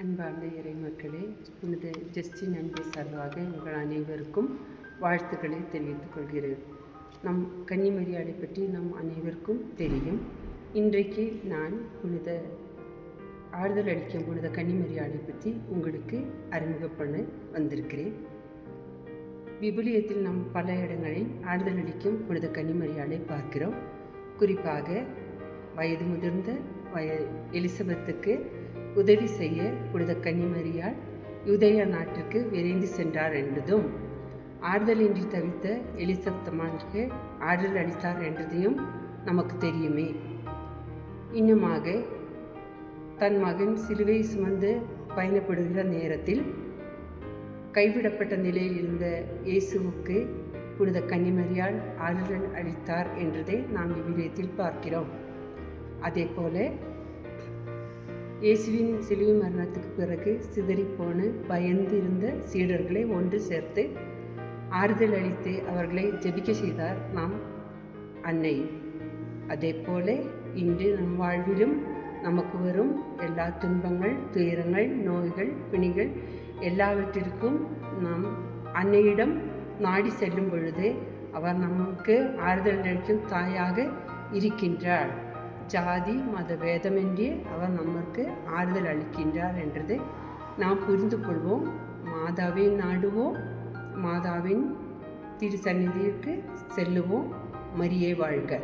அன்பார்ந்த இறை மக்களே, புனித ஜஸ்டின் அன்பு சார்பாக உங்கள் அனைவருக்கும் வாழ்த்துக்களை தெரிவித்துக் கொள்கிறேன். நம் கன்னிமரியாளை பற்றி நம் அனைவருக்கும் தெரியும். இன்றைக்கு நான் ஆறுதல் அளிக்கும் புனித கன்னிமரியாளை பற்றி உங்களுக்கு அறிமுகம் பண்ண வந்திருக்கிறேன். விபுலியத்தில் நாம் பல இடங்களில் ஆறுதல் அளிக்கும் புனித கன்னிமரியாளை பார்க்கிறோம். குறிப்பாக வயது முதிர்ந்த எலிசபெத்துக்கு உதவி செய்ய புனித கன்னிமரியாள் யூதேயா நாட்டிற்கு விரைந்து சென்றார் என்பதும், ஆறுதலின்றி தவித்த எலிசபெத் அம்மாவுக்கு ஆறுதல் அளித்தார் என்றதையும் நமக்கு தெரியுமே. இன்னுமாக தன் மகன் சிலுவை சுமந்து பயணப்படுகிற நேரத்தில் கைவிடப்பட்ட நிலையில் இருந்த இயேசுவுக்கு புனித கன்னிமரியாள் ஆறுதல் அளித்தார் என்றதை நாம் விவிலியத்தில் பார்க்கிறோம். அதே போல இயேசுவின் சிலுவை மரணத்துக்கு பிறகு சிதறிப்போன பயந்து இருந்த சீடர்களை ஒன்று சேர்த்து ஆறுதல் அளித்து அவர்களை ஜெபிக்க செய்தார் நாம் அன்னை. அதே போல இன்று நம் வாழ்விலும் நமக்கு வரும் எல்லா துன்பங்கள், துயரங்கள், நோய்கள், பிணிகள் எல்லாவற்றிற்கும் நாம் அன்னையிடம் நாடி செல்லும் பொழுது அவர் நமக்கு ஆறுதல் அளிக்கும் தாயாக இருக்கின்றார். ஜாதி மத பேதமின்றி அவர் நமக்கு ஆறுதல் அளிக்கின்றார் என்றதை நாம் புரிந்து கொள்வோம். மாதாவை நாடுவோம், மாதாவின் திருச்சந்நிதிக்கு செல்லுவோம். மரியே வாழ்க.